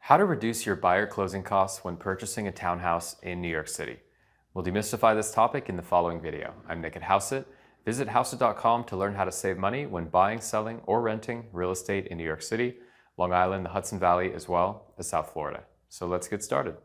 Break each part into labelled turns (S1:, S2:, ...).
S1: How to reduce your buyer closing costs when purchasing a townhouse in New York City. We'll demystify this topic in the following video. I'm Nick at Houseit. Visit Houseit.com to learn how to save money when buying, selling, or renting real estate in New York City, Long Island, the Hudson Valley, as well as South Florida. So let's get started.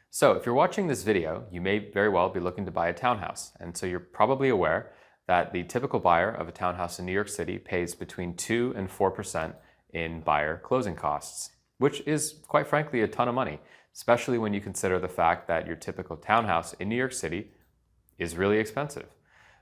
S1: So if you're watching this video, you may very well be looking to buy a townhouse. And so you're probably aware that the typical buyer of a townhouse in New York City pays between 2 and 4% in buyer closing costs, which is quite frankly a ton of money, especially when you consider the fact that your typical townhouse in New York City is really expensive.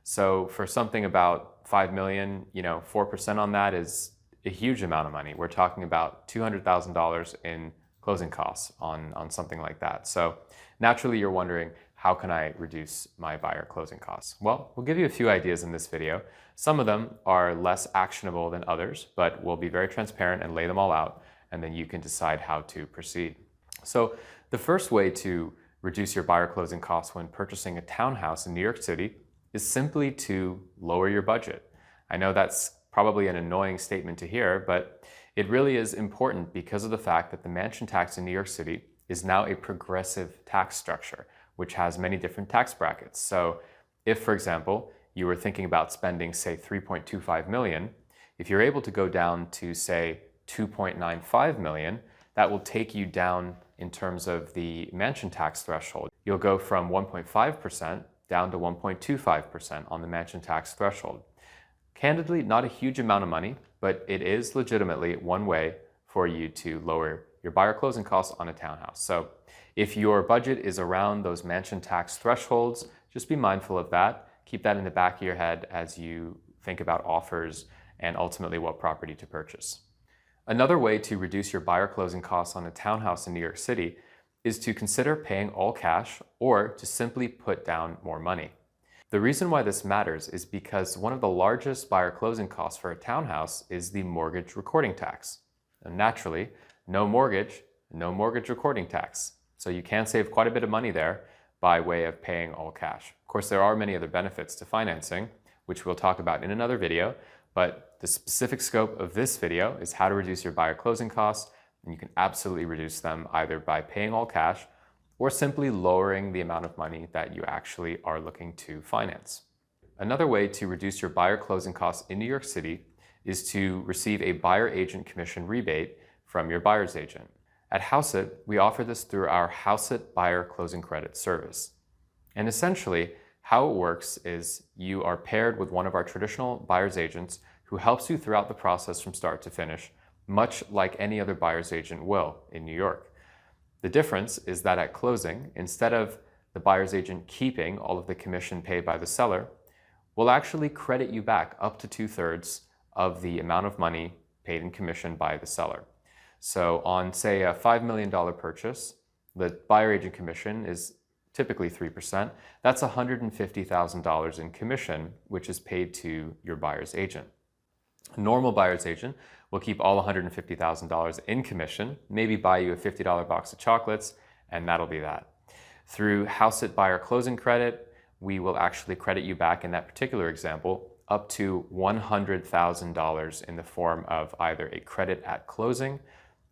S1: So for something about 5 million, 4% on that is a huge amount of money. We're talking about $200,000 in closing costs on something like that. So naturally you're wondering, how can I reduce my buyer closing costs? Well, we'll give you a few ideas in this video. Some of them are less actionable than others, but we'll be very transparent and lay them all out, and then you can decide how to proceed. So the first way to reduce your buyer closing costs when purchasing a townhouse in New York City is simply to lower your budget. I know that's probably an annoying statement to hear, but it really is important because of the fact that the mansion tax in New York City is now a progressive tax structure, which has many different tax brackets. So if, for example, you were thinking about spending, say, $3.25 million, if you're able to go down to, say, $2.95 million, that will take you down in terms of the mansion tax threshold. You'll go from 1.5% down to 1.25% on the mansion tax threshold. Candidly, not a huge amount of money, but it is legitimately one way for you to lower your buyer closing costs on a townhouse. So if your budget is around those mansion tax thresholds, just be mindful of that. Keep that in the back of your head as you think about offers and ultimately what property to purchase. Another way to reduce your buyer closing costs on a townhouse in New York City is to consider paying all cash or to simply put down more money. The reason why this matters is because one of the largest buyer closing costs for a townhouse is the mortgage recording tax. And naturally, no mortgage recording tax. So you can save quite a bit of money there by way of paying all cash. Of course, there are many other benefits to financing, which we'll talk about in another video, but the specific scope of this video is how to reduce your buyer closing costs, and you can absolutely reduce them either by paying all cash or simply lowering the amount of money that you actually are looking to finance. Another way to reduce your buyer closing costs in New York City is to receive a buyer agent commission rebate from your buyer's agent. At Houseit, we offer this through our Houseit Buyer Closing Credit service. And essentially, how it works is you are paired with one of our traditional buyer's agents who helps you throughout the process from start to finish, much like any other buyer's agent will in New York. The difference is that at closing, instead of the buyer's agent keeping all of the commission paid by the seller, we'll actually credit you back up to 2/3 of the amount of money paid in commission by the seller. So on, say, a $5 million purchase, the buyer agent commission is typically 3%. That's $150,000 in commission, which is paid to your buyer's agent. A normal buyer's agent will keep all $150,000 in commission, maybe buy you a $50 box of chocolates, and that'll be that. Through Houseit Buyer Closing Credit, we will actually credit you back in that particular example up to $100,000 in the form of either a credit at closing,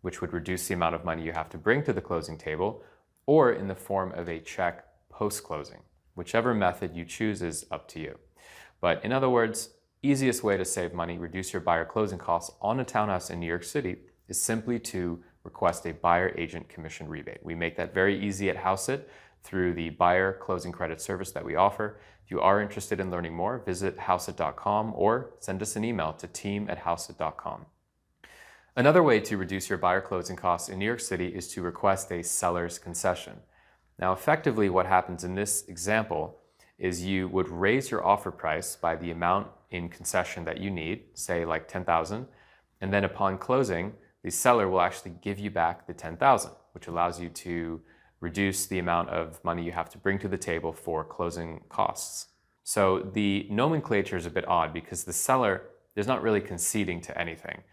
S1: which would reduce the amount of money you have to bring to the closing table, or in the form of a check post-closing. Whichever method you choose is up to you. But in other words, easiest way to save money, reduce your buyer closing costs on a townhouse in New York City is simply to request a buyer agent commission rebate. We make that very easy at Houseit through the buyer closing credit service that we offer. If you are interested in learning more, visit houseit.com or send us an email to team@houseit.com. Another way to reduce your buyer closing costs in New York City is to request a seller's concession. Now, effectively, what happens in this example is you would raise your offer price by the amount in concession that you need, say like $10,000, and then upon closing, the seller will actually give you back the $10,000, which allows you to reduce the amount of money you have to bring to the table for closing costs. So the nomenclature is a bit odd because the seller is not really conceding to anything.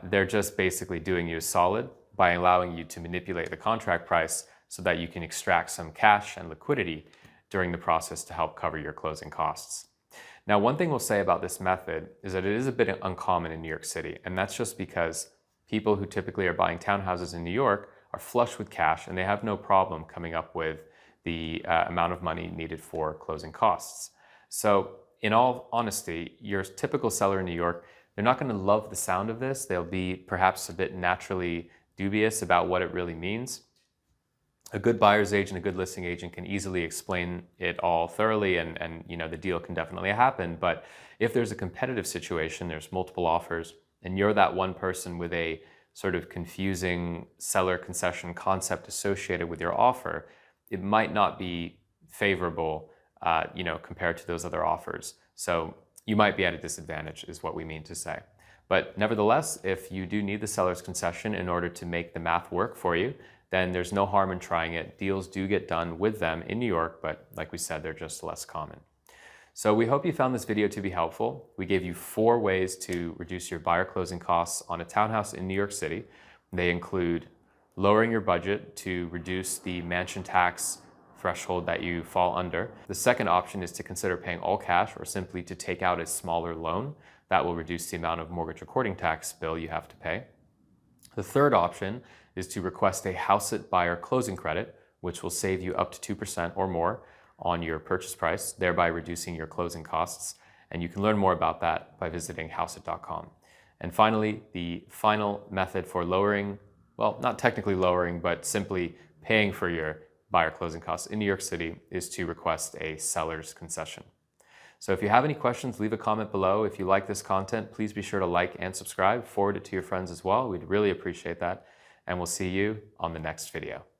S1: They're just basically doing you a solid by allowing you to manipulate the contract price so that you can extract some cash and liquidity during the process to help cover your closing costs. Now, one thing we'll say about this method is that it is a bit uncommon in New York City, and that's just because people who typically are buying townhouses in New York are flush with cash and they have no problem coming up with the amount of money needed for closing costs. So in all honesty, your typical seller in New York, they're not going to love the sound of this. They'll be perhaps a bit naturally dubious about what it really means. A good buyer's agent, a good listing agent can easily explain it all thoroughly, and the deal can definitely happen. But if there's a competitive situation, there's multiple offers, and you're that one person with a sort of confusing seller concession concept associated with your offer, it might not be favorable, compared to those other offers. So you might be at a disadvantage, is what we mean to say. But nevertheless, if you do need the seller's concession in order to make the math work for you, then there's no harm in trying it. Deals do get done with them in New York, but like we said, they're just less common. So we hope you found this video to be helpful. We gave you 4 ways to reduce your buyer closing costs on a townhouse in New York City. They include lowering your budget to reduce the mansion tax threshold that you fall under. The second option is to consider paying all cash or simply to take out a smaller loan. That will reduce the amount of mortgage recording tax bill you have to pay. The third option is to request a Houseit buyer closing credit, which will save you up to 2% or more on your purchase price, thereby reducing your closing costs. And you can learn more about that by visiting houseit.com. And finally, the final method for lowering, well, not technically lowering, but simply paying for your buyer closing costs in New York City is to request a seller's concession. So if you have any questions, leave a comment below. If you like this content, please be sure to like and subscribe. Forward it to your friends as well. We'd really appreciate that. And we'll see you on the next video.